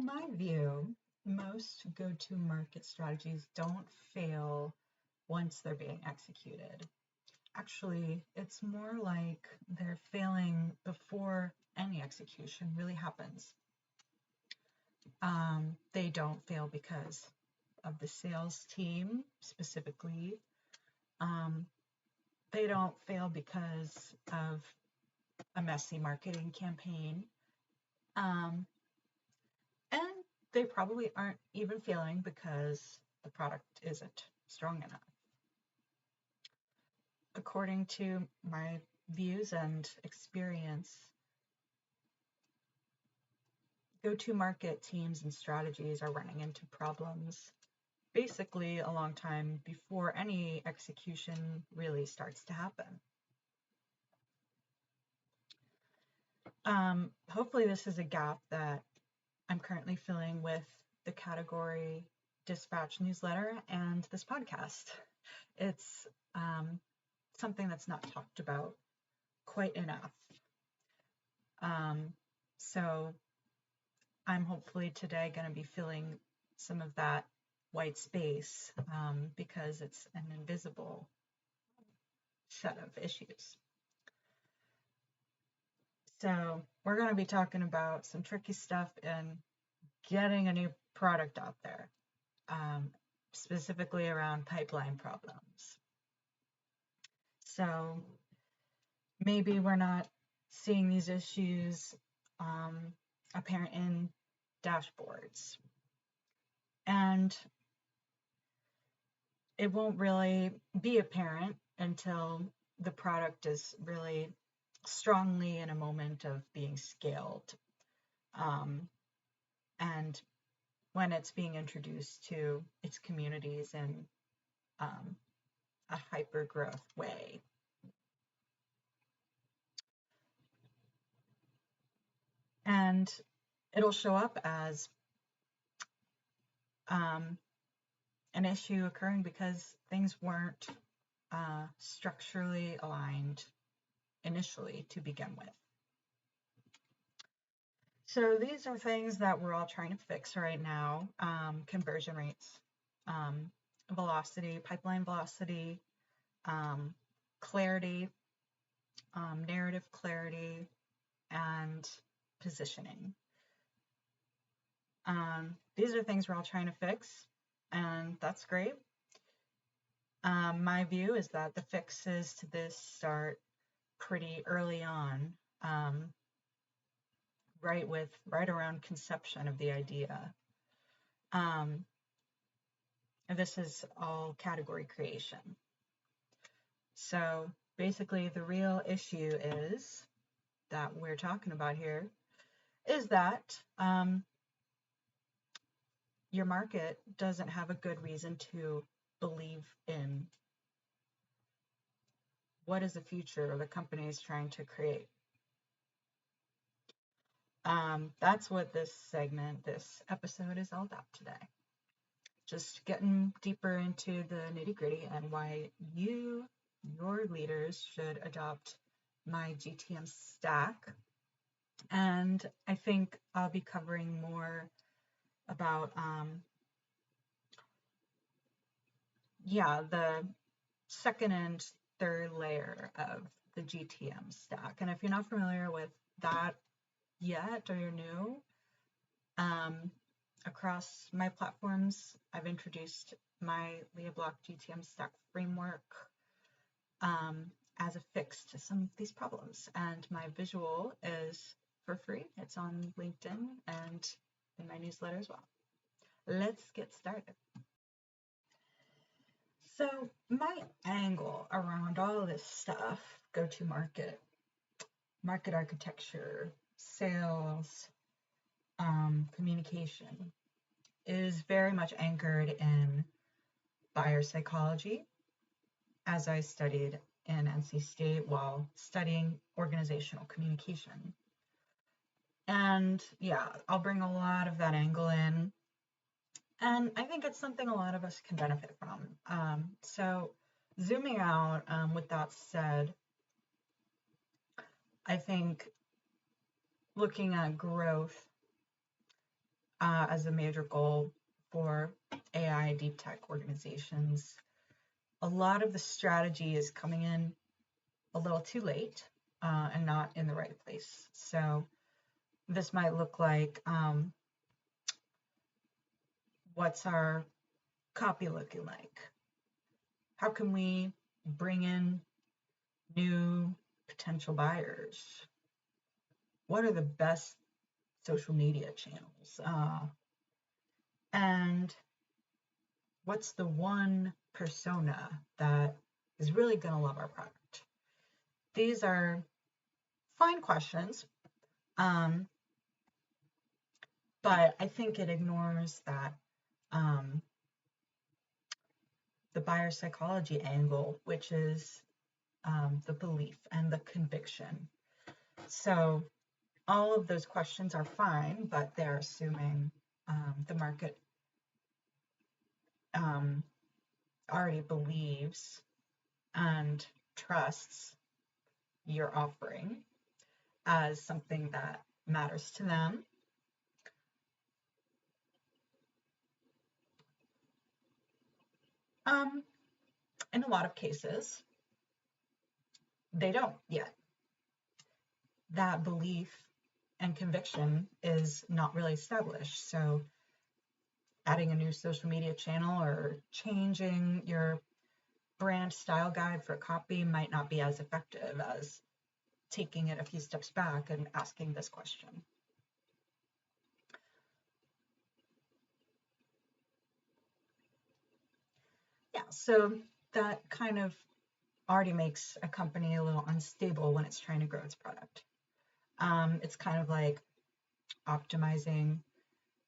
my view, most go-to-market strategies don't fail once they're being executed. Actually, it's more like they're failing before any execution really happens. They don't fail because of the sales team specifically. They don't fail because of a messy marketing campaign. And they probably aren't even failing because the product isn't strong enough. According to my views and experience, go-to-market teams and strategies are running into problems basically a long time before any execution really starts to happen. Hopefully this is a gap that I'm currently filling with the category dispatch newsletter and this podcast. It's something that's not talked about quite enough. So I'm hopefully today going to be filling some of that white space because it's an invisible set of issues. So we're going to be talking about some tricky stuff in getting a new product out there, specifically around pipeline problems. So maybe we're not seeing these issues apparent in dashboards. And it won't really be apparent until the product is really strongly in a moment of being scaled. And when it's being introduced to its communities in a hyper-growth way. And it'll show up as an issue occurring because things weren't structurally aligned initially to begin with. So these are things that we're all trying to fix right now. Conversion rates, velocity, pipeline velocity, clarity, narrative clarity, and positioning. These are things we're all trying to fix, and that's great. My view is that the fixes to this start pretty early on, right around conception of the idea. This is all category creation. So basically the real issue is that we're talking about here is that your market doesn't have a good reason to believe in what is the future the company is trying to create. That's what this episode is all about today. Just getting deeper into the nitty-gritty and why your leaders should adopt my GTM stack. And I think I'll be covering more about the second and third layer of the GTM stack. And if you're not familiar with that yet, or you're new, across my platforms, I've introduced my Leah Block GTM Stack framework as a fix to some of these problems. And my visual is for free. It's on LinkedIn and in my newsletter as well. Let's get started. So my angle around all this stuff, go-to-market, market architecture, sales, communication, is very much anchored in buyer psychology, as I studied in NC State while studying organizational communication. And I'll bring a lot of that angle in. And I think it's something a lot of us can benefit from. So zooming out, with that said, I think looking at growth, as a major goal for AI deep tech organizations. A lot of the strategy is coming in a little too late and not in the right place. So this might look like what's our copy looking like? How can we bring in new potential buyers? What are the best social media channels? And what's the one persona that is really going to love our product? These are fine questions, but I think it ignores that the buyer psychology angle, which is the belief and the conviction. So all of those questions are fine, but they're assuming the market already believes and trusts your offering as something that matters to them. In a lot of cases, they don't yet. That belief and conviction is not really established. So adding a new social media channel or changing your brand style guide for copy might not be as effective as taking it a few steps back and asking this question. Yeah, so that kind of already makes a company a little unstable when it's trying to grow its product. It's kind of like optimizing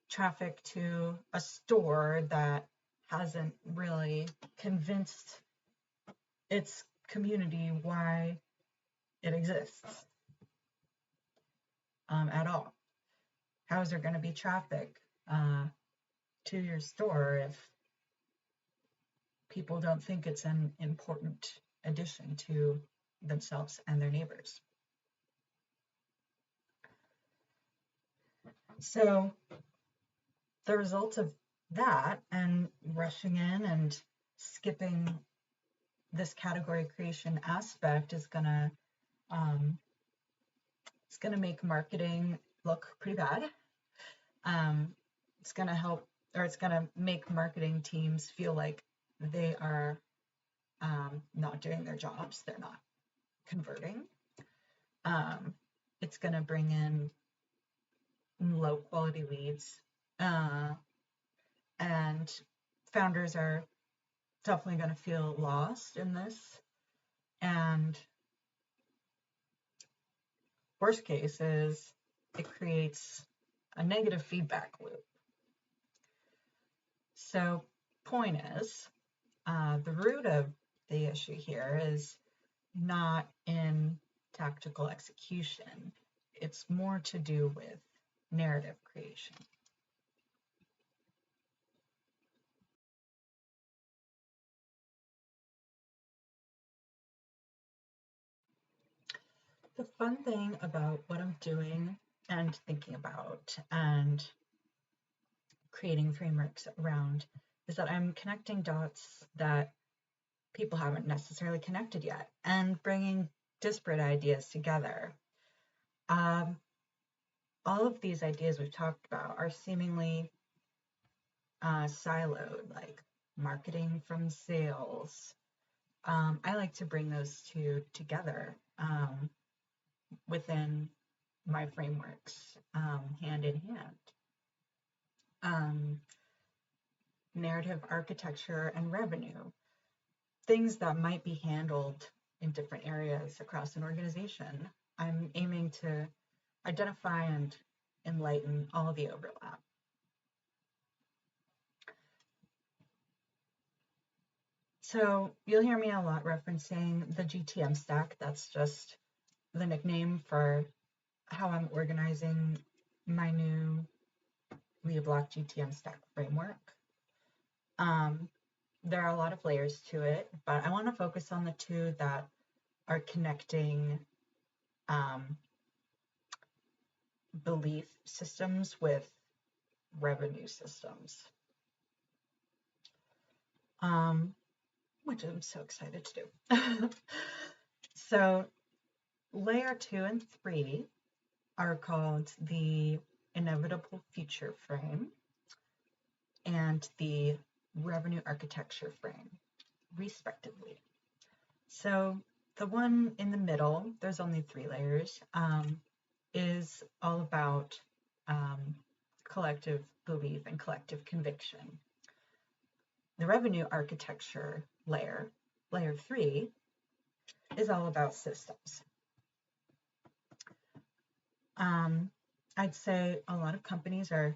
traffic to a store that hasn't really convinced its community why it exists at all. How is there going to be traffic to your store if people don't think it's an important addition to themselves and their neighbors? So the result of that and rushing in and skipping this category creation aspect is gonna make marketing look pretty bad. It's gonna make marketing teams feel like they are not doing their jobs. They're not converting. It's gonna bring in low quality leads, and founders are definitely going to feel lost in this. And worst case is it creates a negative feedback loop. So point is, the root of the issue here is not in tactical execution. It's more to do with narrative creation. The fun thing about what I'm doing and thinking about and creating frameworks around is that I'm connecting dots that people haven't necessarily connected yet and bringing disparate ideas together. All of these ideas we've talked about are seemingly siloed, like marketing from sales. I like to bring those two together within my frameworks, hand in hand. Narrative architecture and revenue, things that might be handled in different areas across an organization. I'm aiming to identify and enlighten all of the overlap. So you'll hear me a lot referencing the GTM stack. That's just the nickname for how I'm organizing my new Leah Block GTM Stack framework. There are a lot of layers to it, but I want to focus on the two that are connecting belief systems with revenue systems, which I'm so excited to do. So layer 2 and 3 are called the inevitable future frame and the revenue architecture frame, respectively. So the one in the middle, there's only 3 layers, is all about collective belief and collective conviction. The revenue architecture layer, layer 3, is all about systems. I'd say a lot of companies are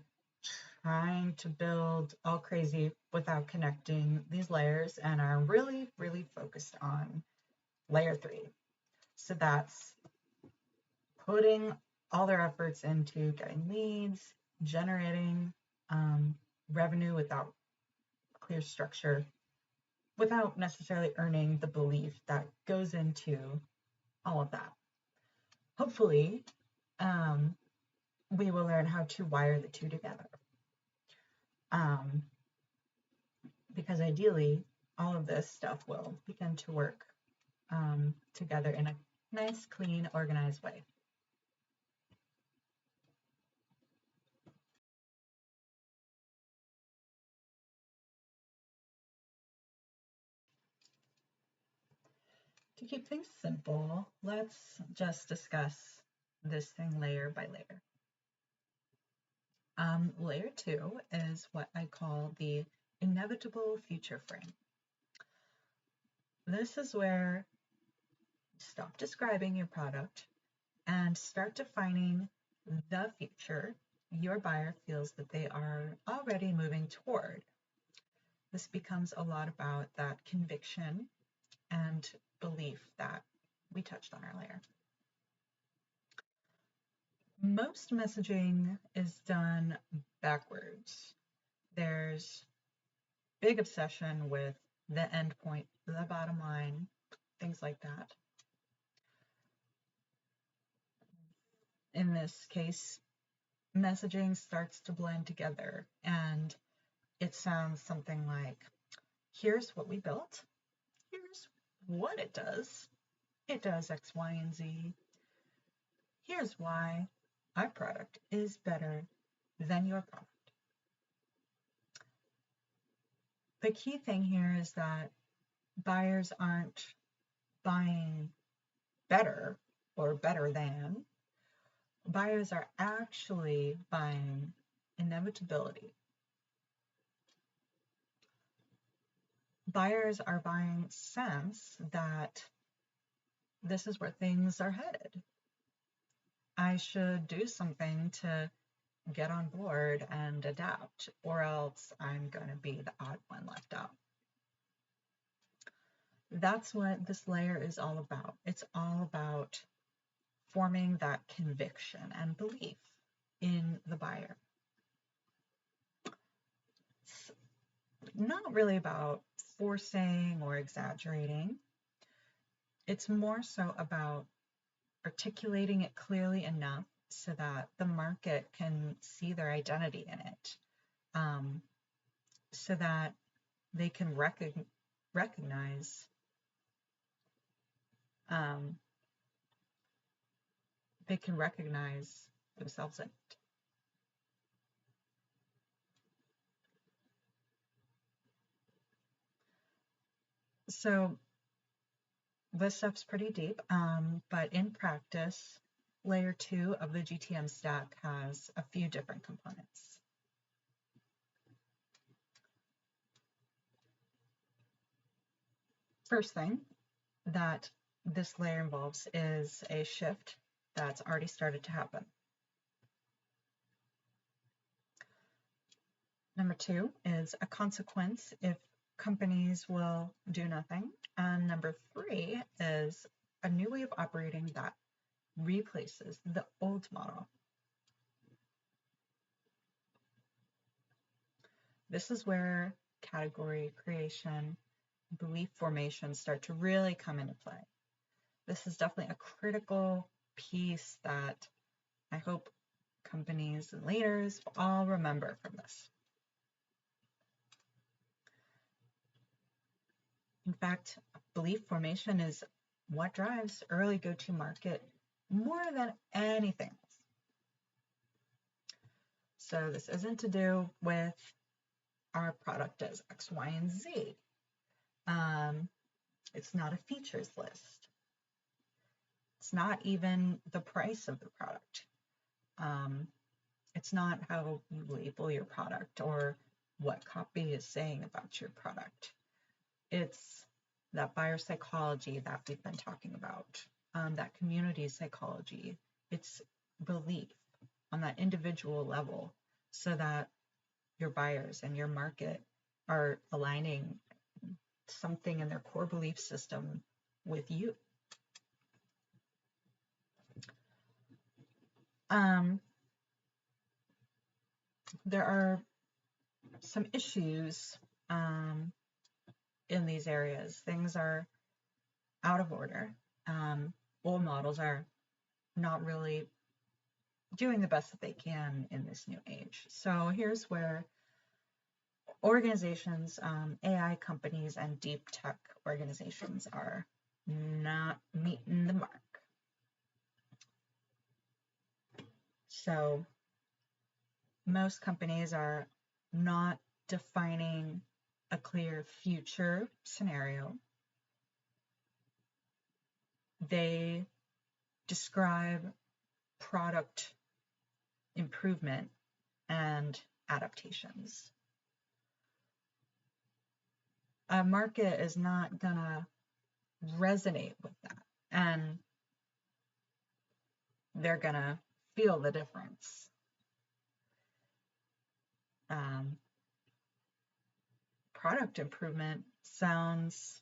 trying to build all crazy without connecting these layers and are really, really focused on layer 3. So that's putting all their efforts into getting leads, generating revenue without clear structure, without necessarily earning the belief that goes into all of that. Hopefully, we will learn how to wire the two together. Because ideally, all of this stuff will begin to work together in a nice, clean, organized way. To keep things simple, let's just discuss this thing layer by layer. Layer 2 is what I call the inevitable future frame. This is where you stop describing your product and start defining the future your buyer feels that they are already moving toward. This becomes a lot about that conviction and belief that we touched on earlier. Most messaging is done backwards. There's big obsession with the end point, the bottom line, things like that. In this case, messaging starts to blend together and it sounds something like, here's what we built, here's what it does X, Y, and Z, here's why our product is better than your product. The key thing here is that buyers aren't buying better or better than. Buyers are actually buying inevitability. Buyers are buying sense that this is where things are headed. I should do something to get on board and adapt, or else I'm going to be the odd one left out. That's what this layer is all about. It's all about forming that conviction and belief in the buyer. It's not really about forcing or exaggerating. It's more so about articulating it clearly enough so that the market can see their identity in it, so that they can recognize themselves in it. So this stuff's pretty deep, but in practice, layer 2 of the GTM stack has a few different components. First thing that this layer involves is a shift that's already started to happen. Number 2 is a consequence if companies will do nothing. And number 3 is a new way of operating that replaces the old model. This is where category creation, belief formation start to really come into play. This is definitely a critical piece that I hope companies and leaders will all remember from this. In fact, belief formation is what drives early go-to-market more than anything else. So this isn't to do with our product does X, Y, and Z. It's not a features list. It's not even the price of the product. It's not how you label your product or what copy is saying about your product. It's that buyer psychology that we've been talking about, that community psychology. It's belief on that individual level so that your buyers and your market are aligning something in their core belief system with you. There are some issues in these areas. Things are out of order. Old models are not really doing the best that they can in this new age. So here's where organizations, AI companies, and deep tech organizations are not meeting the mark. So most companies are not defining a clear future scenario. They describe product improvement and adaptations. A market is not gonna resonate with that, and they're gonna feel the difference. Product improvement sounds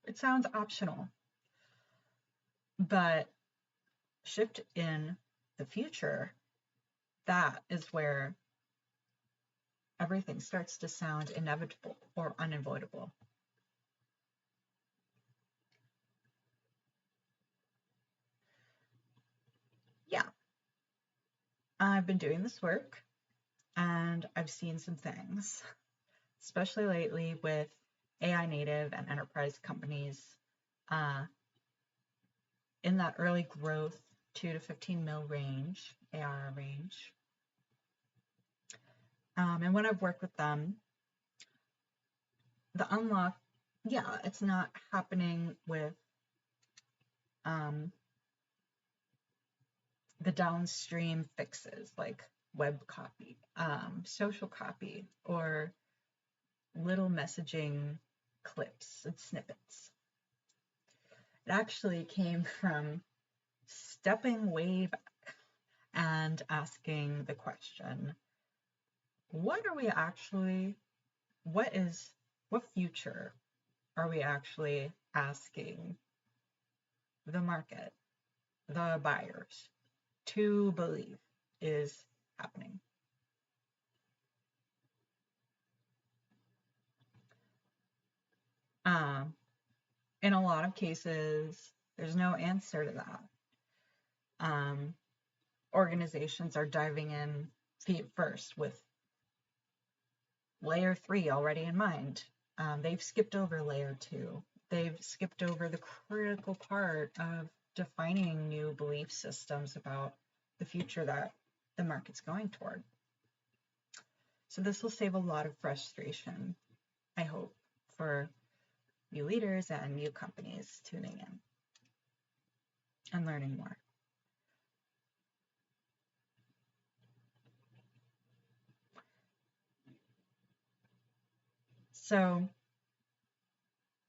it sounds optional, but shift in the future, that is where everything starts to sound inevitable or unavoidable. Yeah, I've been doing this work and I've seen some things, especially lately with AI native and enterprise companies in that early growth 2 to 15 mil range, ARR range. And when I've worked with them, the unlock, yeah, it's not happening with the downstream fixes like web copy, social copy, or little messaging clips and snippets. It actually came from stepping way back and asking the question, what future are we actually asking the market, the buyers, to believe is happening? In a lot of cases, there's no answer to that. Organizations are diving in feet first with layer 3 already in mind. They've skipped over layer 2. They've skipped over the critical part of defining new belief systems about the future that the market's going toward. So this will save a lot of frustration, I hope, for new leaders and new companies tuning in and learning more. So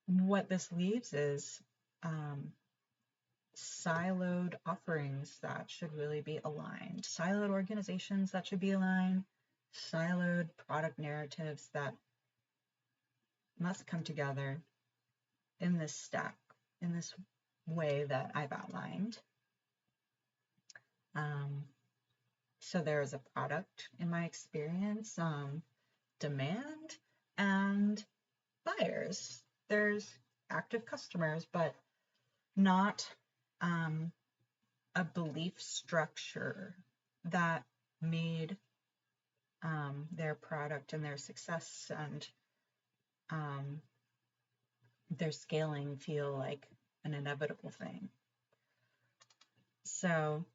what this leaves is siloed offerings that should really be aligned, siloed organizations that should be aligned, siloed product narratives that must come together in this stack, in this way that I've outlined. So there is a product, in my experience, demand, and buyers. There's active customers, but not a belief structure that made their product and their success and their scaling feel like an inevitable thing. So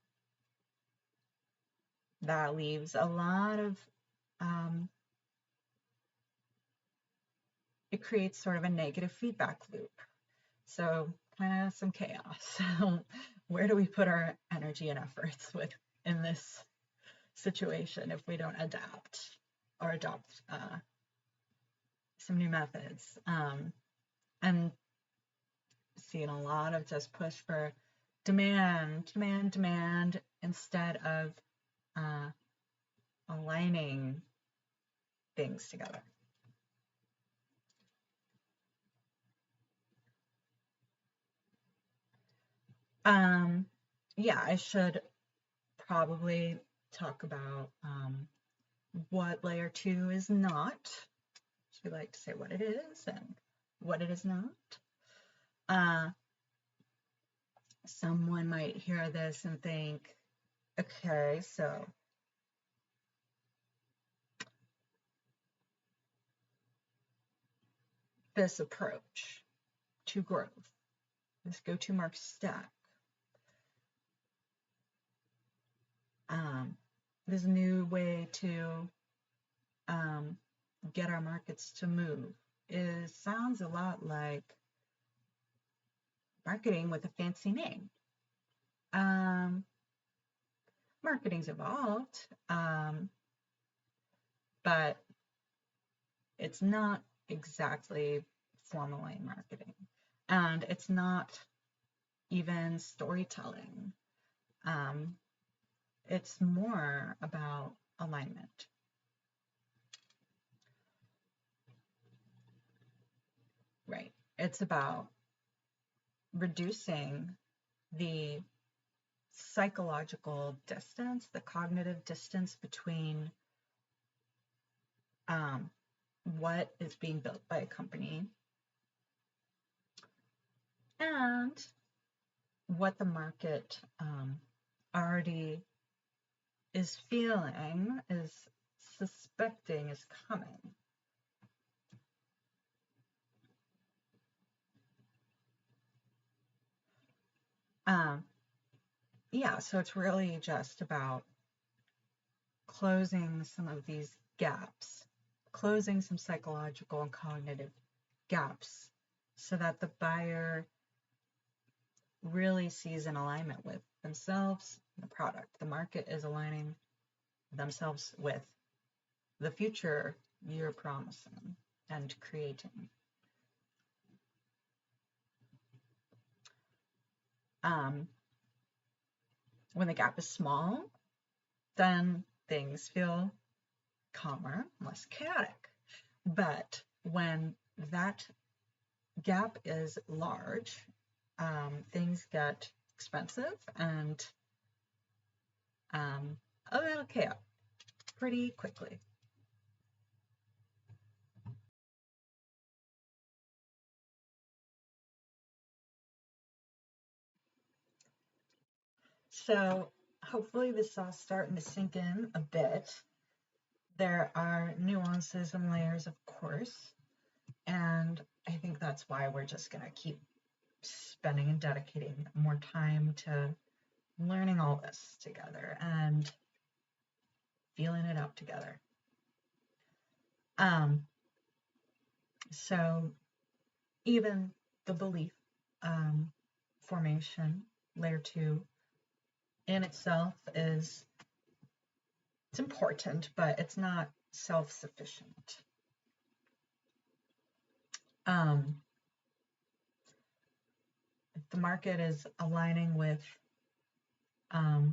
that leaves a lot of, it creates sort of a negative feedback loop. So kind of some chaos. So where do we put our energy and efforts in this situation if we don't adapt or adopt some new methods? And seeing a lot of just push for demand instead of aligning things together. Yeah, I should probably talk about what layer 2 is not. We like to say what it is and what it is not. Someone might hear this and think, okay, so this approach to growth, this go-to-market stack, this new way to get our markets to move, sounds a lot like marketing with a fancy name. Marketing's evolved, but it's not exactly formally marketing, and it's not even storytelling. It's more about alignment. Right. It's about reducing the psychological distance, the cognitive distance between what is being built by a company and what the market already is feeling, is suspecting is coming. Yeah, so it's really just about closing some of these gaps, closing some psychological and cognitive gaps so that the buyer really sees an alignment with themselves and the product. The market is aligning themselves with the future you're promising and creating. When the gap is small, then things feel calmer, less chaotic. But when that gap is large, things get expensive and a little chaotic pretty quickly. So hopefully this is all starting to sink in a bit. There are nuances and layers, of course, and I think that's why we're just going to keep spending and dedicating more time to learning all this together and feeling it out together. So even the belief formation, layer 2, in itself it's important, but it's not self-sufficient. If the market is aligning with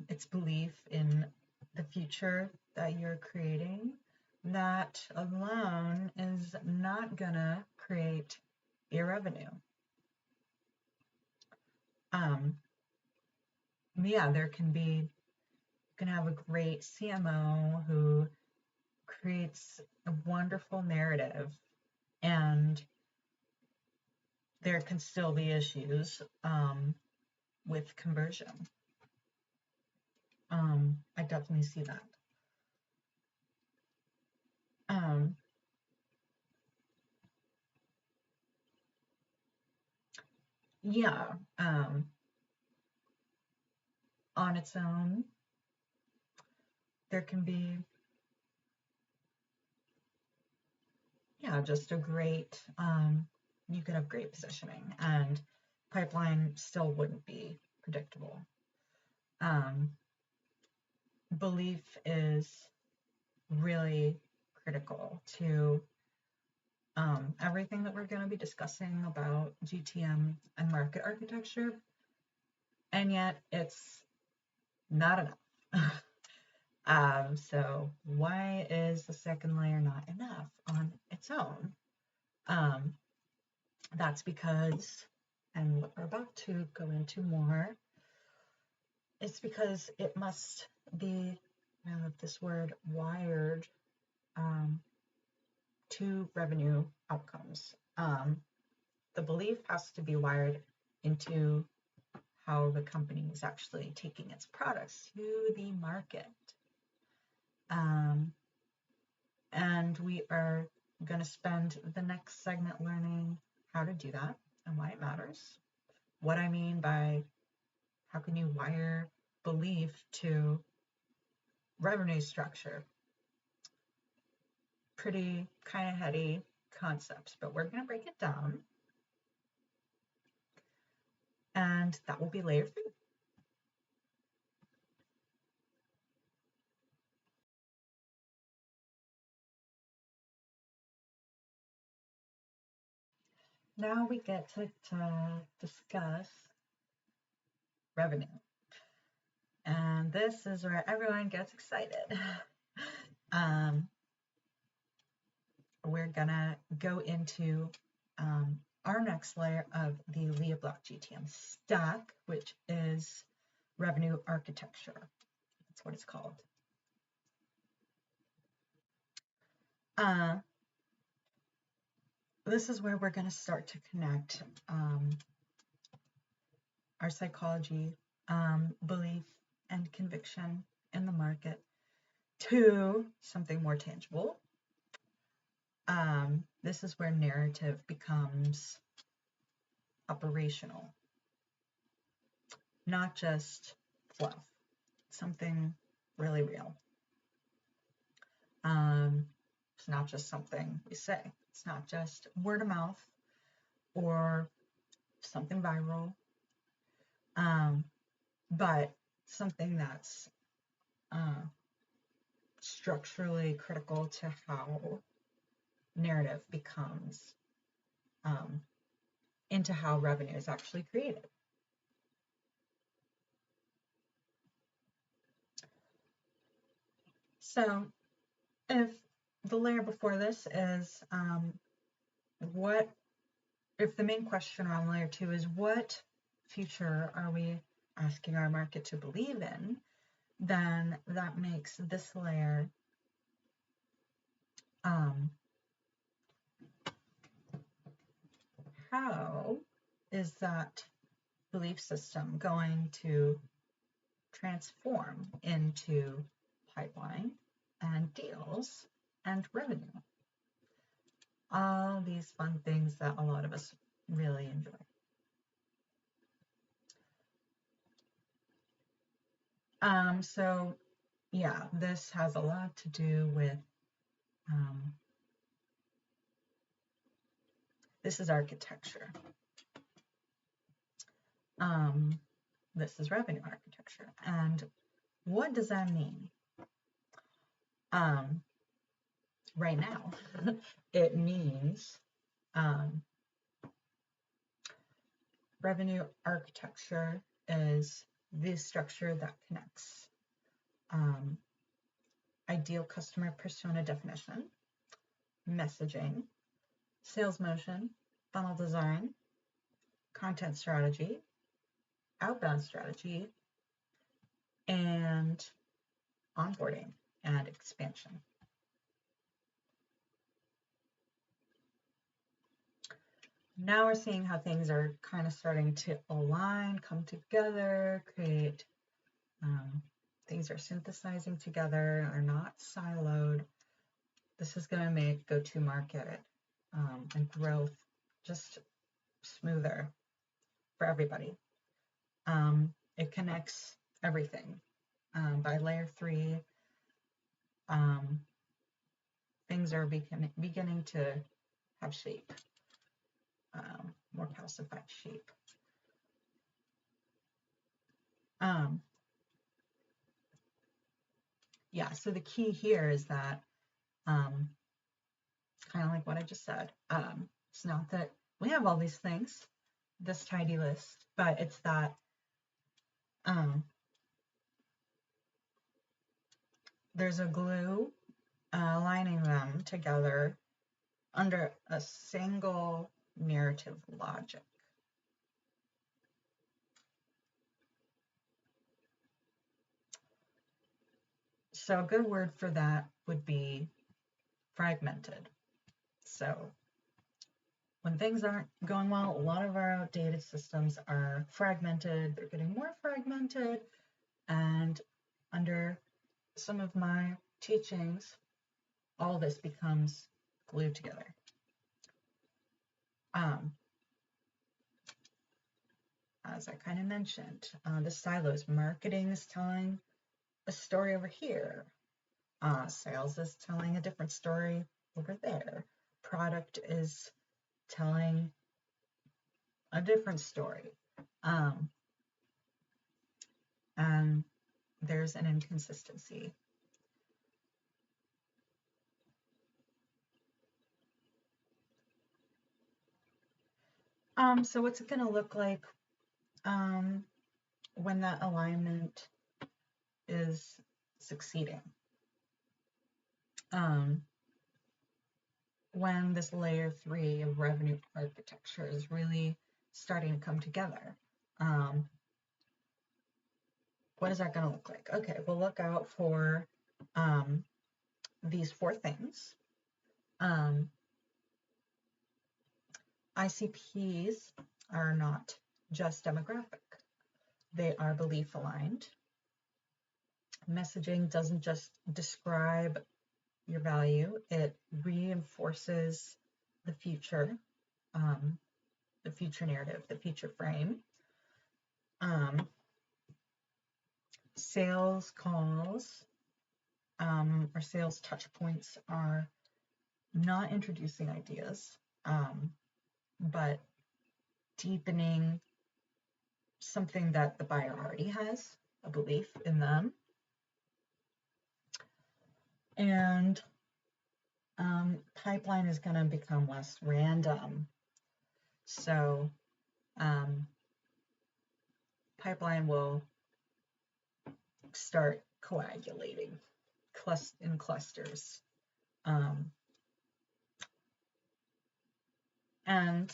its belief in the future that you're creating, that alone is not gonna create your revenue. Yeah, you can have a great CMO who creates a wonderful narrative, and there can still be issues with conversion. I definitely see that. Yeah, on its own, there can be, yeah, just a great, you could have great positioning, and pipeline still wouldn't be predictable. Belief is really critical to everything that we're going to be discussing about GTM and market architecture, and yet it's not enough. So why is the second layer not enough on its own? That's because, and what we're about to go into more, it's because it must be, I love this word, wired to revenue outcomes. The belief has to be wired into how the company is actually taking its products to the market. And we are going to spend the next segment learning how to do that and why it matters. What I mean by how can you wire belief to revenue structure. Pretty kind of heady concepts, but we're going to break it down. And that will be layer 3. Now we get to discuss revenue. And this is where everyone gets excited. We're gonna go into our next layer of the Leah Block GTM Stack, which is revenue architecture. That's what it's called. This is where we're going to start to connect our psychology, belief, and conviction in the market to something more tangible. This is where narrative becomes operational, not just fluff, something really real. It's not just something we say. It's not just word of mouth or something viral, but something that's structurally critical to how narrative becomes into how revenue is actually created. So if the layer before this is what, if the main question around layer 2 is what future are we asking our market to believe in, then that makes this layer how is that belief system going to transform into pipeline and deals and revenue? All these fun things that a lot of us really enjoy. So yeah, this has a lot to do with, this is architecture. This is revenue architecture. And what does that mean? Right now, it means revenue architecture is the structure that connects ideal customer persona definition, messaging, sales motion, funnel design, content strategy, outbound strategy, and onboarding and expansion. Now we're seeing how things are kind of starting to align, come together, create, things are synthesizing together, are not siloed. This is going to make go-to-market and growth just smoother for everybody. It connects everything. By layer 3, things are beginning to have shape, more calcified shape. Yeah, so the key here is that, kind of like what I just said, it's not that we have all these things, this tidy list, but it's that there's a glue lining them together under a single narrative logic. So a good word for that would be fragmented. So when things aren't going well, a lot of our outdated systems are fragmented. They're getting more fragmented. And under some of my teachings, all this becomes glued together. As I kind of mentioned, the silos, marketing is telling a story over here. Sales is telling a different story over there. Product is telling a different story. And there's an inconsistency. So what's it going to look like when that alignment is succeeding? When this layer 3 of revenue architecture is really starting to come together. What is that going to look like? Okay, we'll look out for these 4 things. ICPs are not just demographic. They are belief aligned. Messaging doesn't just describe your value, it reinforces the future narrative, the future frame. Sales calls or sales touch points are not introducing ideas, but deepening something that the buyer already has, a belief in them. And pipeline is going to become less random. So pipeline will start coagulating in clusters. And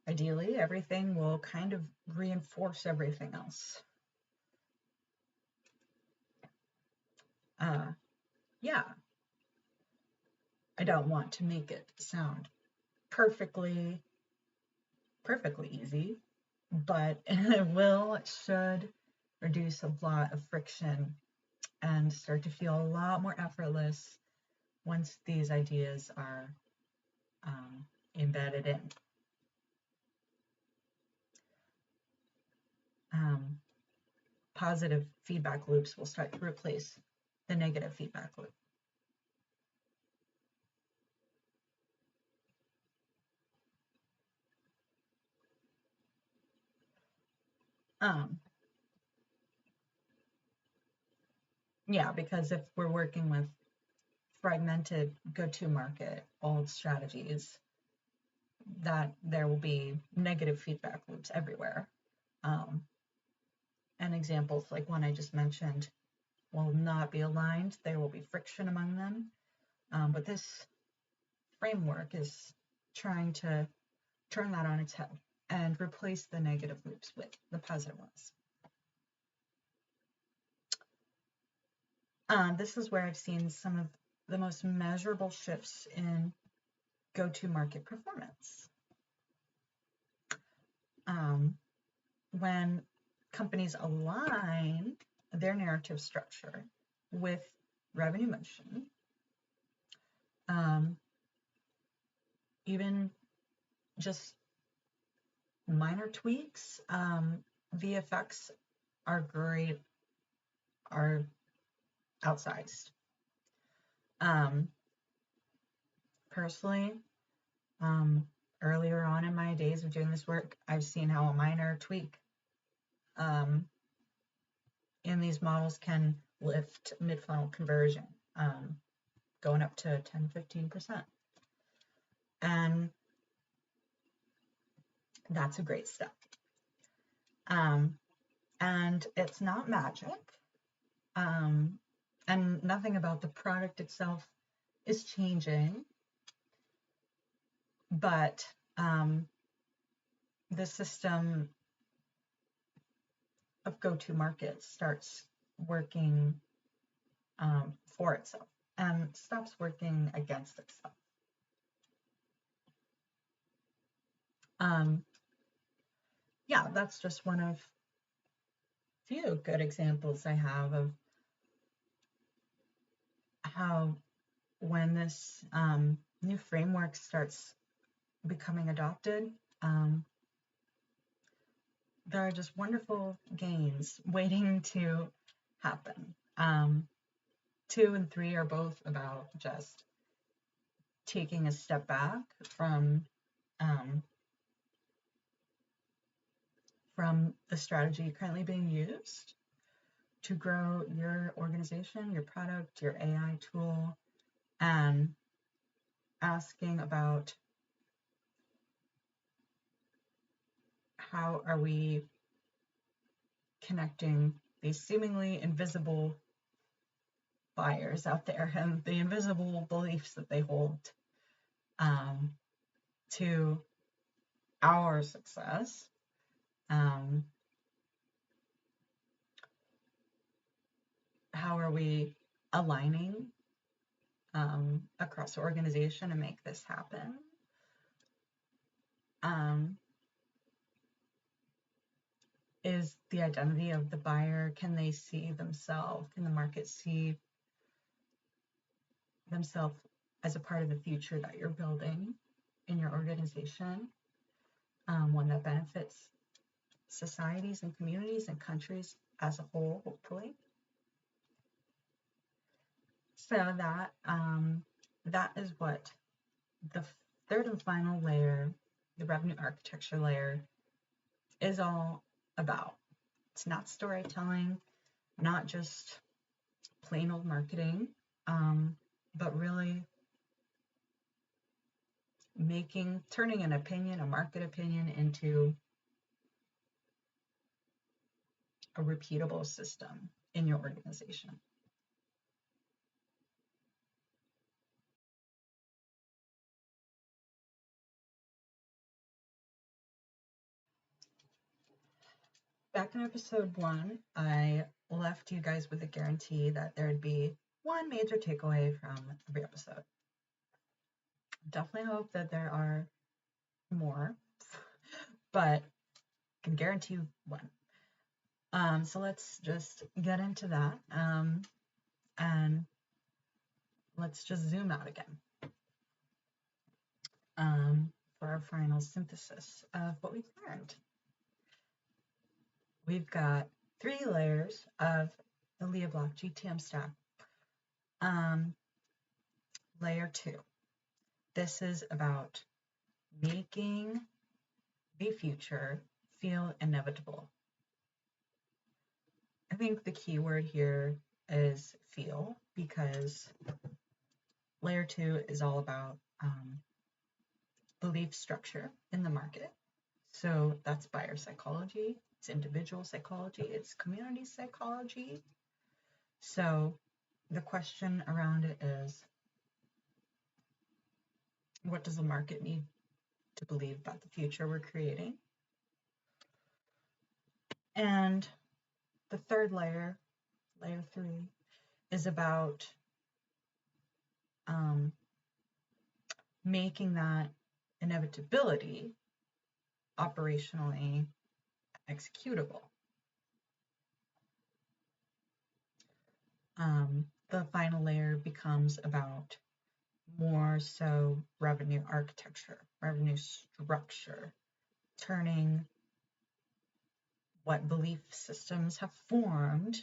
ideally, everything will kind of reinforce everything else. Yeah, I don't want to make it sound perfectly easy, but it should reduce a lot of friction and start to feel a lot more effortless once these ideas are embedded in. Positive feedback loops will start to replace the negative feedback loop. Yeah, because if we're working with fragmented go-to-market old strategies, that there will be negative feedback loops everywhere. And examples like one I just mentioned will not be aligned. There will be friction among them. But this framework is trying to turn that on its head and replace the negative loops with the positive ones. This is where I've seen some of the most measurable shifts in go-to-market performance. When companies align their narrative structure with revenue motion, even just minor tweaks, the effects are great, are outsized. Personally, earlier on in my days of doing this work, I've seen how a minor tweak in these models can lift mid-funnel conversion, going up to 10-15%. And that's a great step. And it's not magic. And nothing about the product itself is changing. But the system of go-to-market starts working for itself and stops working against itself. Yeah, that's just one of few good examples I have of how when this new framework starts becoming adopted, there are just wonderful gains waiting to happen. 2 and 3 are both about just taking a step back from the strategy currently being used to grow your organization, your product, your AI tool, and asking about how are we connecting these seemingly invisible buyers out there and the invisible beliefs that they hold to our success. How are we aligning across the organization to make this happen? Is the identity of the buyer, can they see themselves, can the market see themselves as a part of the future that you're building in your organization, one that benefits societies and communities and countries as a whole, hopefully. So that is what the third and final layer, the revenue architecture layer, is all about. It's not storytelling, not just plain old marketing, but really turning an opinion, a market opinion, into a repeatable system in your organization. Back in episode 1, I left you guys with a guarantee that there'd be one major takeaway from every episode. Definitely hope that there are more, but I can guarantee one. So let's just get into that, and let's just zoom out again for our final synthesis of what we've learned. We've got 3 layers of the Leah Block GTM Stack. Layer 2. This is about making the future feel inevitable. I think the key word here is feel, because layer 2 is all about belief structure in the market. So that's buyer psychology, it's individual psychology, it's community psychology. So the question around it is, what does the market need to believe about the future we're creating? And the third layer, layer 3, is about making that inevitability operationally executable. The final layer becomes about more so revenue architecture, revenue structure, turning what belief systems have formed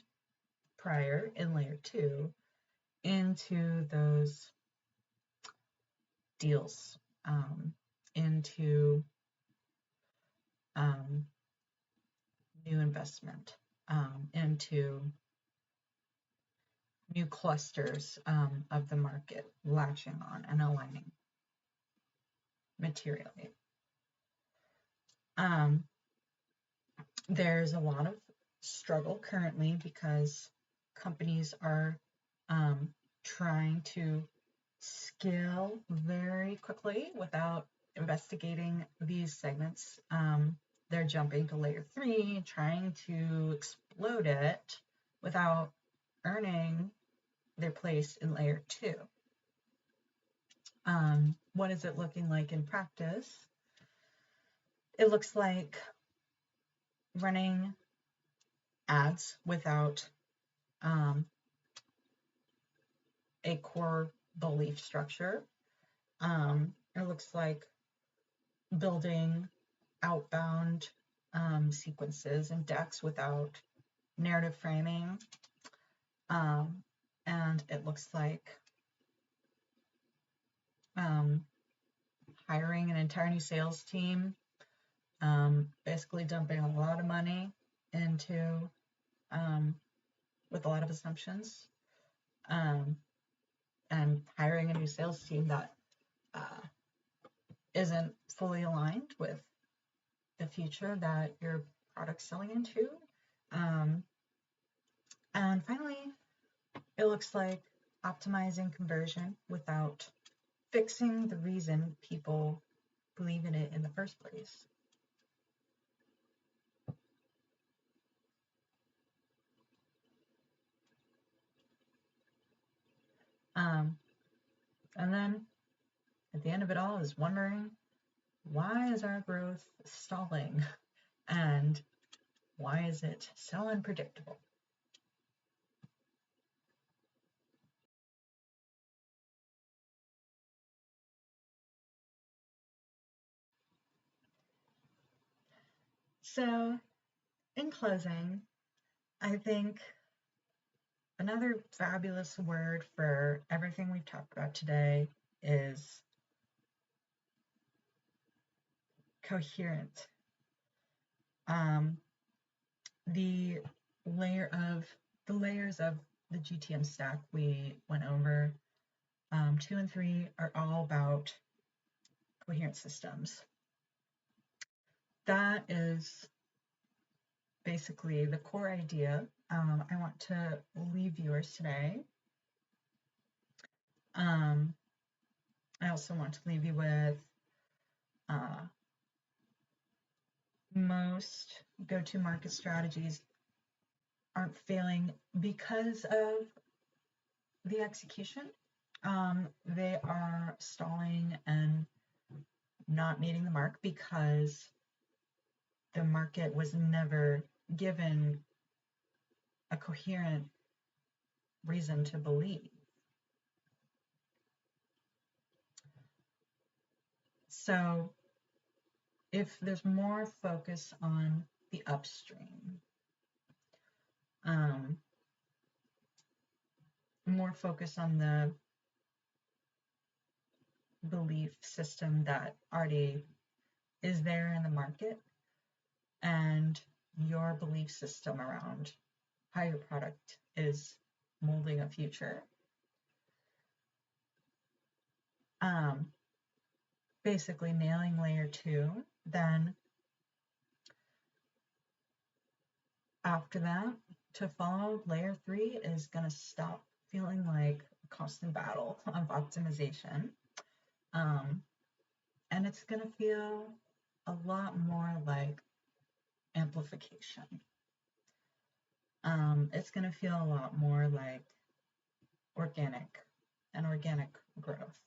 prior in layer 2 into those deals, into new investment, into new clusters of the market latching on and aligning materially. There's a lot of struggle currently because companies are trying to scale very quickly without investigating these segments. They're jumping to layer 3, trying to explode it without earning their place in layer 2. What is it looking like in practice? It looks like running ads without a core belief structure. It looks like building outbound sequences and decks without narrative framing. And it looks like hiring an entire new sales team, basically dumping a lot of money into, with a lot of assumptions, and hiring a new sales team that isn't fully aligned with the future that your product's selling into. And finally, it looks like optimizing conversion without fixing the reason people believe in it in the first place. And then at the end of it all is wondering, why is our growth stalling? And why is it so unpredictable? So, in closing, I think another fabulous word for everything we've talked about today is coherent. The layers of the GTM stack we went over, 2 and 3, are all about coherent systems. That is basically the core idea I want to leave viewers today. I also want to leave you with most go-to-market strategies aren't failing because of the execution. They are stalling and not meeting the mark because the market was never given a coherent reason to believe. So if there's more focus on the upstream, more focus on the belief system that already is there in the market, and your belief system around how your product is molding a future. Basically nailing layer 2, then after that, to follow layer 3 is going to stop feeling like a constant battle of optimization. And it's going to feel a lot more like amplification. It's going to feel a lot more like organic growth.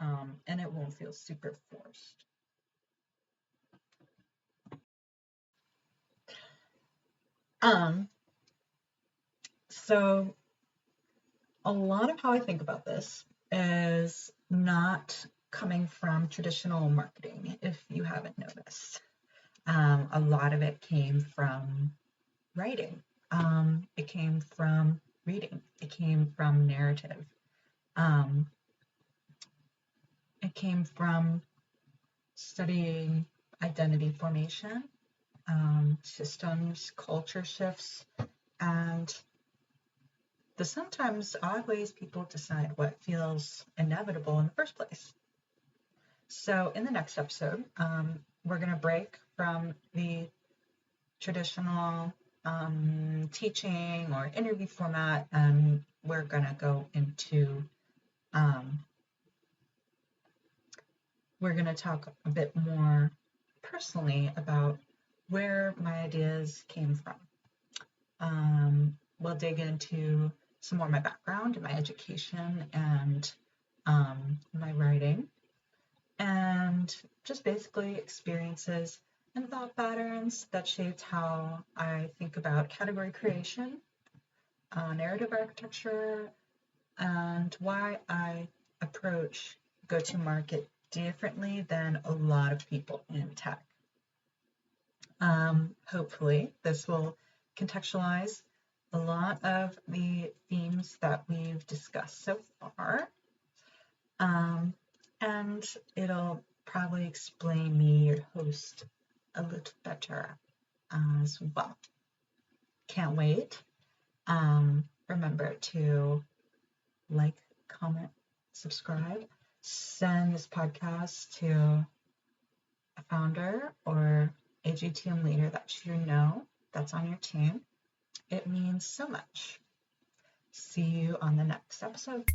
and it won't feel super forced. So a lot of how I think about this is not coming from traditional marketing, if you haven't noticed. A lot of it came from writing. It came from reading. It came from narrative. Um, it came from studying identity formation, systems, culture shifts, and the sometimes odd ways people decide what feels inevitable in the first place. So, in the next episode, we're going to break from the traditional teaching or interview format, and we're going to go into, we're going to talk a bit more personally about where my ideas came from. We'll dig into some more of my background and my education and my writing, and just basically experiences and thought patterns that shaped how I think about category creation, narrative architecture, and why I approach go-to-market differently than a lot of people in tech. Hopefully, this will contextualize a lot of the themes that we've discussed so far, and it'll probably explain me, your host, a little better as well. Can't wait. Remember to like, comment, subscribe, send this podcast to a founder or a GTM leader that you know that's on your team. It means so much. See you on the next episode.